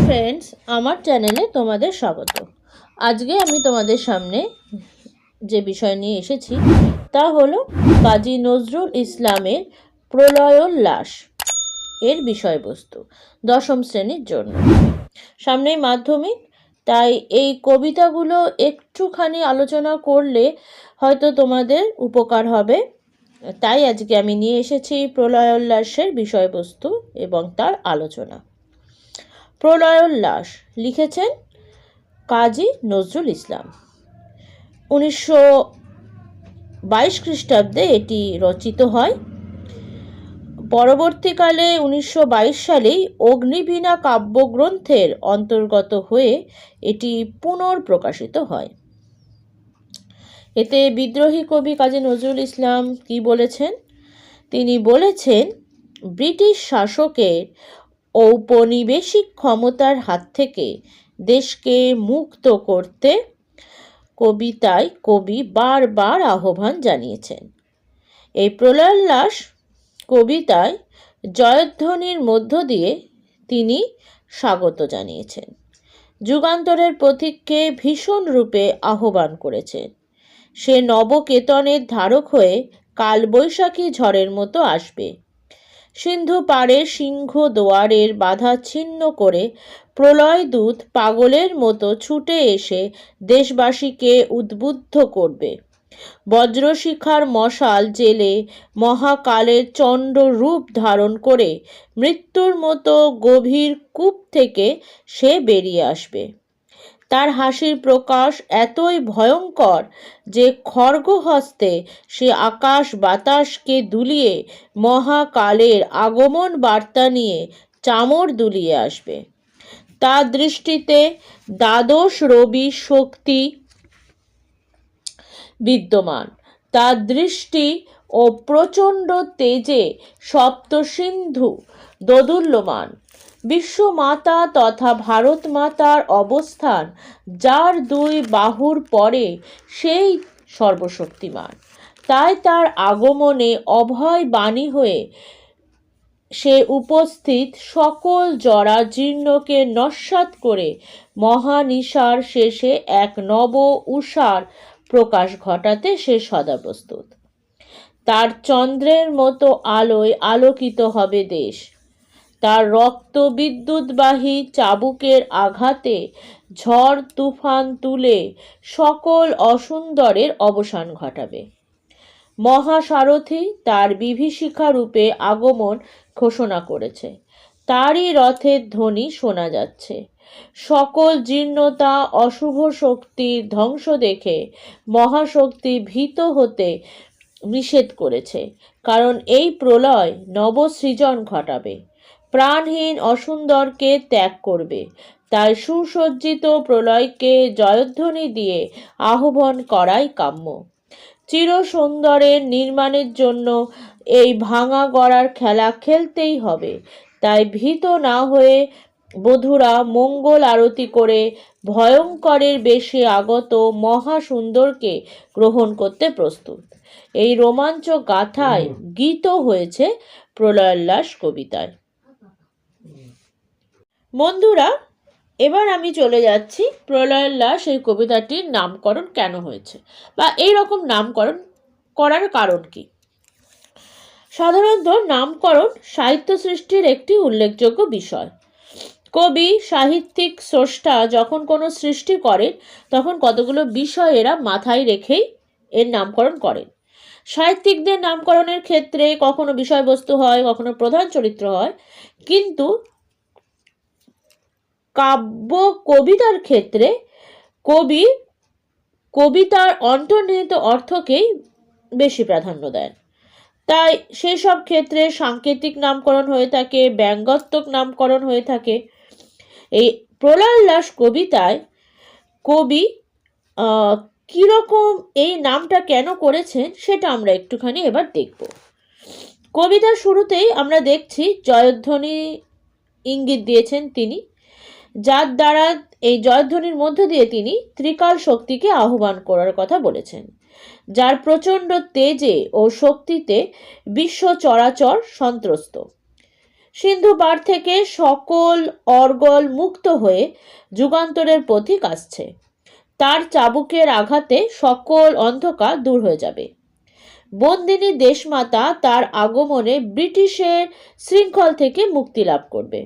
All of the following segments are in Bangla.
ফ্রেন্ডস, আমার চ্যানেলে তোমাদের স্বাগত। আজকে আমি তোমাদের সামনে যে বিষয় নিয়ে এসেছি তা হলো কাজী নজরুল ইসলামের প্রলয়োল্লাস এর বিষয়বস্তু দশম শ্রেণীর জন্য। সামনেই মাধ্যমিক, তাই এই কবিতাগুলো একটুখানি আলোচনা করলে হয়তো তোমাদের উপকার হবে। তাই আজকে আমি নিয়ে এসেছি প্রলয়োল্লাসের বিষয়বস্তু এবং তার আলোচনা। প্রলয়োল্লাস লিখেছেন কাজী নজরুল ইসলাম। 1922 খ্রিস্টাব্দে এটি রচিত হয়। পরবর্তীকালে 1922 সালেই অগ্নিবীণা কাব্যগ্রন্থের অন্তর্গত হয়ে এটি পুনর্প্রকাশিত হয়। এতে বিদ্রোহী কবি কাজী নজরুল ইসলাম কি বলেছেন? তিনি বলেছেন, ব্রিটিশ শাসকের ঔপনিবেশিক ক্ষমতার হাত থেকে দেশকে মুক্ত করতে কবিতায় কবি বারবার আহ্বান জানিয়েছেন। এই প্রলয়োল্লাস কবিতায় জয়ধ্বনির মধ্য দিয়ে তিনি স্বাগত জানিয়েছেন। যুগান্তরের প্রতীককে ভীষণ রূপে আহ্বান করেছেন। সে নবকেতনের ধারক হয়ে কালবৈশাখী ঝড়ের মতো আসবে। সিন্ধু পাড়ে সিংহ দুয়ারের বাধা ছিন্ন করে প্রলয়দূত পাগলের মতো ছুটে এসে দেশবাসীকে উদ্বুদ্ধ করবে। বজ্রশিখার মশাল জেলে মহাকালের চণ্ড রূপ ধারণ করে মৃত্যুর মতো গভীর কূপ থেকে সে বেরিয়ে আসবে। তার হাসির প্রকাশ এতই ভয়ঙ্কর যে খড়গহস্তে সে আকাশ বাতাসকে দুলিয়ে মহাকালের আগমন বার্তা নিয়ে চামর দুলিয়ে আসবে। তার দৃষ্টিতে দ্বাদশ রবি শক্তি বিদ্যমান। তার দৃষ্টি ও প্রচণ্ড তেজে সপ্ত সিন্ধু দোদুল্যমান। বিশ্বমাতা তথা ভারত মাতার অবস্থান যার দুই বাহুর পরে সেই সর্বশক্তিমান। তাই তার আগমনে অভয় বাণী হয়ে সে উপস্থিত সকল জরা জীর্ণকে নস্যাৎ করে মহানিশার শেষে এক নব উষার প্রকাশ ঘটাতে সে সদা প্রস্তুত। তার চন্দ্রের মতো আলোয় আলোকিত হবে দেশ। তার রক্ত বিদ্যুৎবাহী চাবুকের আঘাতে ঝড় তুফান তুলে সকল অসুন্দরের অবসান ঘটাবে। মহাসারথী তার বিভীষিকা রূপে আগমন ঘোষণা করেছে। তারই রথের ধ্বনি শোনা যাচ্ছে। সকল জীর্ণতা অশুভ শক্তির ধ্বংস দেখে মহাশক্তি ভীত হতে নিষেধ করেছে, কারণ এই প্রলয় নবসৃজন ঘটাবে, প্রাণহীন অসুন্দরকে ত্যাগ করবে। তাই সুসজ্জিত প্রলয়কে জয়ধ্বনি দিয়ে আহ্বান করাই কাম্য। চির সুন্দরের নির্মাণের জন্য এই ভাঙা গড়ার খেলা খেলতেই হবে। তাই ভীত না হয়ে বধূরা মঙ্গল আরতি করে ভয়ঙ্করের বেশে আগত মহাসুন্দরকে গ্রহণ করতে প্রস্তুত। এই রোমাঞ্চ গাথায় গীত হয়েছে প্রলয়োল্লাস কবিতায়। বন্ধুরা, এবার আমি চলে যাচ্ছি প্রলয়োল্লাস এই কবিতাটির নামকরণ কেন হয়েছে বা এই রকম নামকরণ করার কারণ কি। সাধারণত নামকরণ সাহিত্য সৃষ্টির একটি উল্লেখযোগ্য বিষয়। কবি, সাহিত্যিক, স্রষ্টা যখন কোনো সৃষ্টি করেন তখন কতগুলো বিষয় এরা মাথায় রেখেই এর নামকরণ করেন। সাহিত্যিকদের নামকরণের ক্ষেত্রে কখনো বিষয়বস্তু হয়, কখনো প্রধান চরিত্র হয়, কিন্তু কাব্য কবিতার ক্ষেত্রে কবি কবিতার অন্তর্নিহিত অর্থকেই বেশি প্রাধান্য দেন। তাই সেসব ক্ষেত্রে সাংকেতিক নামকরণ হয়ে থাকে, ব্যঙ্গাত্মক নামকরণ হয়ে থাকে। এই প্রলয়োল্লাস কবিতায় কবি কীরকম এই নামটা কেন করেছেন সেটা আমরা একটুখানি এবার দেখব। কবিতার শুরুতেই আমরা দেখছি জয়ধ্বনি ইঙ্গিত দিয়েছেন তিনি, যার দ্বারা এই জয়ধ্বনির মধ্য দিয়ে তিনি ত্রিকাল শক্তিকে আহ্বান করার কথা বলেছেন, যার প্রচণ্ড তেজে ও শক্তিতে বিশ্ব চরাচর সন্ত্রস্ত। সিন্ধু পাড় থেকে সকল অর্গল মুক্ত হয়ে যুগান্তরের পথিক আসছে। তার চাবুকের আঘাতে সকল অন্ধকার দূর হয়ে যাবে। বন্দিনী দেশমাতা তার আগমনে ব্রিটিশের শৃঙ্খল থেকে মুক্তি লাভ করবে।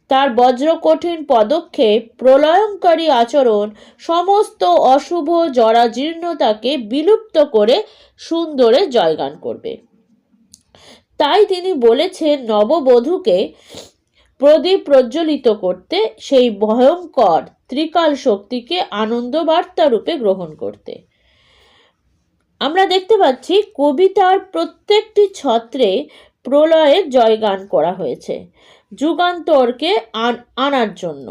তার বজ্রকঠিন পদক্ষেপ, প্রলয়ঙ্কারী আচরণ সমস্ত অশুভ জরাজীর্ণতাকে বিলুপ্ত করে সুন্দরে জয়গান করবে। তাই তিনি বলেছেন নববধূকে প্রদীপ প্রজ্বলিত করতে, সেই ভয়ঙ্কর ত্রিকাল শক্তিকে আনন্দ বার্তা রূপে গ্রহণ করতে। আমরা দেখতে পাচ্ছি কবিতার প্রত্যেকটি ছত্রে প্রলয়ের জয়গান করা হয়েছে যুগান্তরকে আনার জন্য।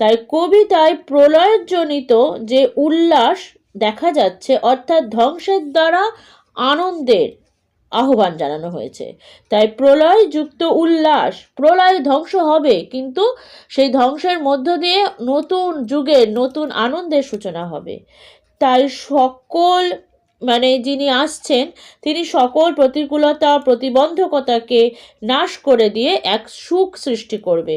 তাই কবিতায় প্রলয়ের জনিত যে উল্লাস দেখা যাচ্ছে, অর্থাৎ ধ্বংসের দ্বারা আনন্দের আহ্বান জানানো হয়েছে। তাই প্রলয় যুক্ত উল্লাস, প্রলয় ধ্বংস হবে, কিন্তু সেই ধ্বংসের মধ্য দিয়ে নতুন যুগের নতুন আনন্দের সূচনা হবে। তাই সকল যিনি আসছেন তিনি সকল প্রতিকূলতা প্রতিবন্ধকতাকে নাশ করে দিয়ে এক সুখ সৃষ্টি করবে,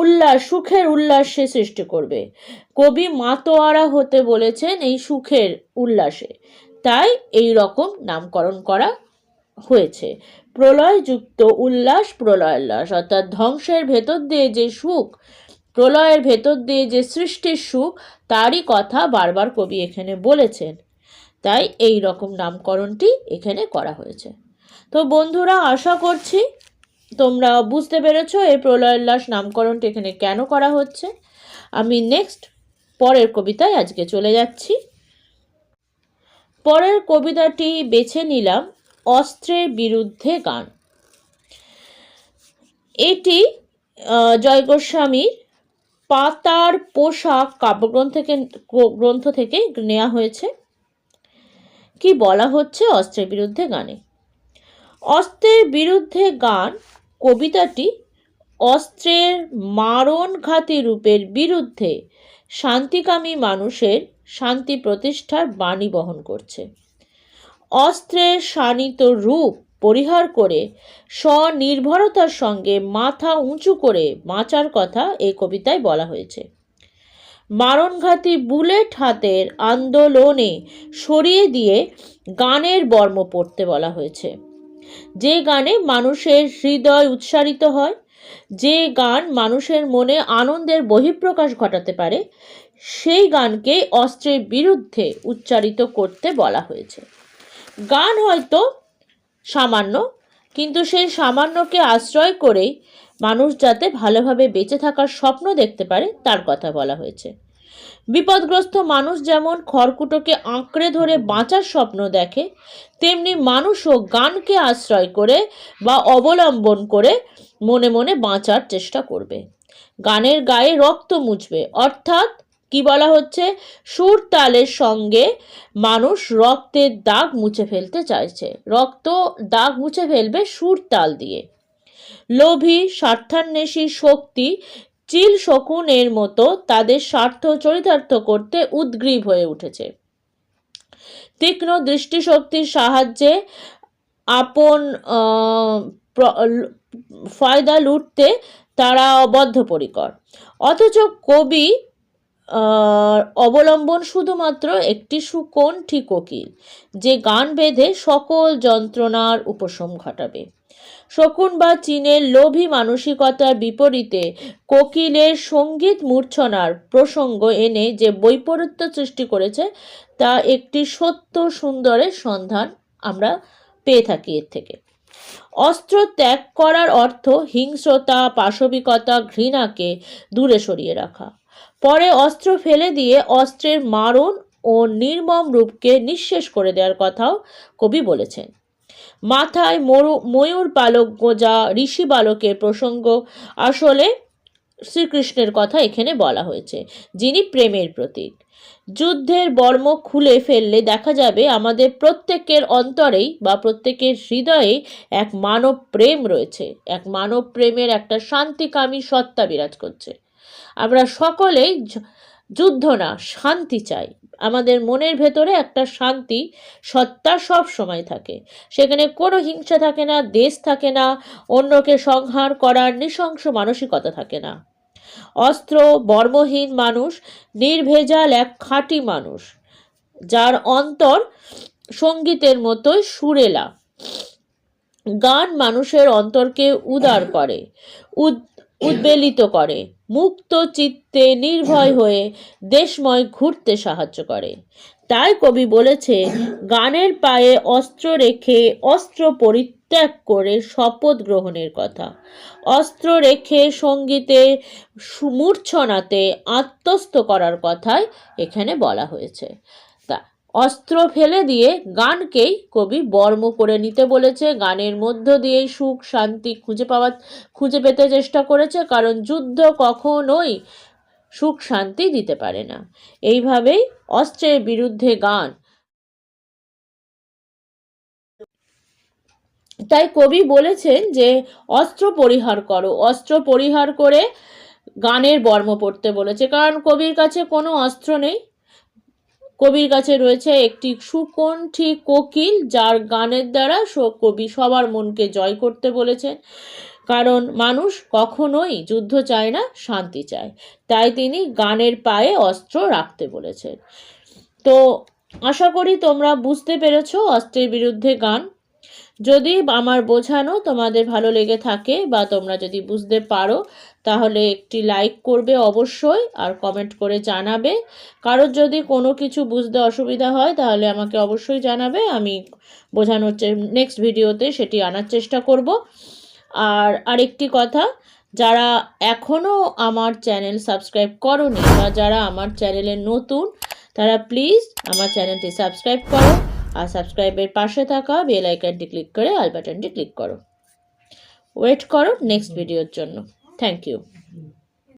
উল্লাস, সুখের উল্লাস সে সৃষ্টি করবে। কবি মাতোয়ারা হতে বলেছেন এই সুখের উল্লাসে, তাই এই রকম নামকরণ করা হয়েছে। প্রলয়যুক্ত উল্লাস, প্রলয়োল্লাস, অর্থাৎ ধ্বংসের ভেতর দিয়ে যে সুখ, প্রলয়ের ভেতর দিয়ে যে সৃষ্টির সুখ, তারই কথা বারবার কবি এখানে বলেছেন। তাই এই রকম নামকরণটি এখানে করা হয়েছে। তো বন্ধুরা, আশা করছি তোমরা বুঝতে পেরেছো এই প্রলয়োল্লাস নামকরণটি এখানে কেন করা হচ্ছে। আমি পরের কবিতায় আজকে চলে যাচ্ছি। পরের কবিতাটি বেছে নিলাম অস্ত্রের বিরুদ্ধে গান। এটি জয় গোস্বামীর পাতার পোশাক কাব্যগ্রন্থ থেকে নেওয়া হয়েছে। কি বলা হচ্ছে অস্ত্রের বিরুদ্ধে গানে? অস্ত্রের বিরুদ্ধে গান কবিতাটি অস্ত্রের মারণঘাতী রূপের বিরুদ্ধে শান্তিকামী মানুষের শান্তি প্রতিষ্ঠার বাণী বহন করছে। অস্ত্রের শানিত রূপ পরিহার করে স্বনির্ভরতার সঙ্গে মাথা উঁচু করে বাঁচার কথা এই কবিতায় বলা হয়েছে। মারণঘাতী বুলেট হাতের আন্দোলনে সরিয়ে দিয়ে গানের বর্ম পড়তে বলা হয়েছে। যে গানে মানুষের হৃদয় উৎসারিত হয়, যে গান মানুষের মনে আনন্দের বহিঃপ্রকাশ ঘটাতে পারে, সেই গানকে অস্ত্রের বিরুদ্ধে উচ্চারিত করতে বলা হয়েছে। গান হয়তো সামান্য, কিন্তু সেই সামান্যকে আশ্রয় করেই মানুষ যাতে ভালোভাবে বেঁচে থাকার স্বপ্ন দেখতে পারে তার কথা বলা হয়েছে। বিপদগ্রস্ত মানুষ যেমন খড়কুটোকে আঁকড়ে ধরে বাঁচার স্বপ্ন দেখে, তেমনি মানুষও গানকে আশ্রয় করে বা অবলম্বন করে মনে মনে বাঁচার চেষ্টা করবে। গানের গায়ে রক্ত মুছবে, অর্থাৎ কি বলা হচ্ছে, সুর তালের সঙ্গে মানুষ রক্তের দাগ মুছে ফেলতে চাইছে, রক্ত দাগ মুছে ফেলবে সুর তাল দিয়ে। লোভী স্বার্থান্বেষী শক্তি চিল শকুনের মতো তাদের স্বার্থ চরিতার্থ করতে উদ্গ্রীব হয়ে উঠেছে। তীক্ষ্ণ দৃষ্টিশক্তির সাহায্যে আপন ফায়দা লুটতে তারা বদ্ধপরিকর। অথচ কবি অবলম্বন শুধুমাত্র একটি সুকণ্ঠী কোকিল, যে গান বেঁধে সকল যন্ত্রণার উপশম ঘটাবে। শকুন বা চীনের লোভী মানসিকতার বিপরীতে কোকিলের সঙ্গীত মূর্ছনার প্রসঙ্গ এনে যে বৈপরীত্য সৃষ্টি করেছে, তা একটি সত্য সুন্দরের সন্ধান আমরা পেয়ে থাকি এর থেকে। অস্ত্র ত্যাগ করার অর্থ হিংস্রতা, পাশবিকতা, ঘৃণাকে দূরে সরিয়ে রাখা। পরে অস্ত্র ফেলে দিয়ে অস্ত্রের মারণ ও নির্মম রূপকে নিঃশেষ করে দেওয়ার কথাও কবি বলেছেন। মাথায় ময়ূর পালক গোজা ঋষি বালকের প্রসঙ্গ আসলে শ্রীকৃষ্ণের কথা এখানে বলা হয়েছে, যিনি প্রেমের প্রতীক। যুদ্ধের বর্ম খুলে ফেললে দেখা যাবে আমাদের প্রত্যেকের অন্তরেই বা প্রত্যেকের হৃদয়ে এক মানব প্রেম রয়েছে, এক মানব প্রেমের একটা শান্তিকামী সত্তা বিরাজ করছে। আমরা সকলেই যুদ্ধ না, শান্তি চাই। আমাদের মনের ভেতরে একটা শান্তি সত্তা সব সময় থাকে। সেখানে কোনো হিংসা থাকে না, দেশ থাকে না, অন্যকে সংহার করার নৃশংস মানসিকতা থাকে না। অস্ত্র বর্মহীন মানুষ নির্ভেজাল এক খাঁটি মানুষ, যার অন্তর সঙ্গীতের মতোই সুরেলা। গান মানুষের অন্তরকে উদার করে, উদ্বেলিত করে, মুক্ত চিত্তে নির্ভয় হয়ে দেশময় ঘুরতে সাহায্য করে। তাই কবি বলেছে, গানের পায়ে অস্ত্র রেখে অস্ত্র পরিত্যাগ করে শপথ গ্রহণের কথা। অস্ত্র রেখে সঙ্গীতে মূর্ছনাতে আত্মস্থ করার কথাই এখানে বলা হয়েছে। তা অস্ত্র ফেলে দিয়ে গানকেই কবি বর্ম করে নিতে বলেছে। গানের মধ্য দিয়েই সুখ শান্তি খুঁজে পেতে চেষ্টা করেছে, কারণ যুদ্ধ কখনোই সুখ শান্তি দিতে পারে না। এইভাবেই অস্ত্রের বিরুদ্ধে গান। তাই কবি বলেছেন যে অস্ত্র পরিহার করো, অস্ত্র পরিহার করে গানের বর্ম পড়তে বলেছে, কারণ কবির কাছে কোনো অস্ত্র নেই। কবির কাছে রয়েছে একটি সুকণ্ঠী কোকিল, যার গানের দ্বারা কবি সবার মনকে জয় করতে বলেছেন। কারণ মানুষ কখনোই যুদ্ধ চায় না, শান্তি চায়। তাই তিনি গানের পায়ে অস্ত্র রাখতে বলেছেন। তো আশা করি তোমরা বুঝতে পেরেছো অস্ত্রের বিরুদ্ধে গান। যদি আমার বোঝানো তোমাদের ভালো লেগে থাকে বা তোমরা যদি বুঝতে পারো, তাহলে একটি লাইক করবে অবশ্যই, আর কমেন্ট করে জানাবে। কারোর যদি কোনো কিছু বুঝতে অসুবিধা হয় তাহলে আমাকে অবশ্যই জানাবে, আমি বোঝানোর নেক্সট ভিডিওতে সেটি আনার চেষ্টা করব। আর আরেকটি কথা, যারা এখনও আমার চ্যানেল সাবস্ক্রাইব করোনি বা যারা আমার চ্যানেলে নতুন, তারা প্লিজ আমার চ্যানেলটি সাবস্ক্রাইব করো, আর সাবস্ক্রাইবের পাশে থাকা বেল আইকনটি ক্লিক করে অল বাটনটি ক্লিক করো। ওয়েট করো নেক্সট ভিডিওর জন্য। Thank you.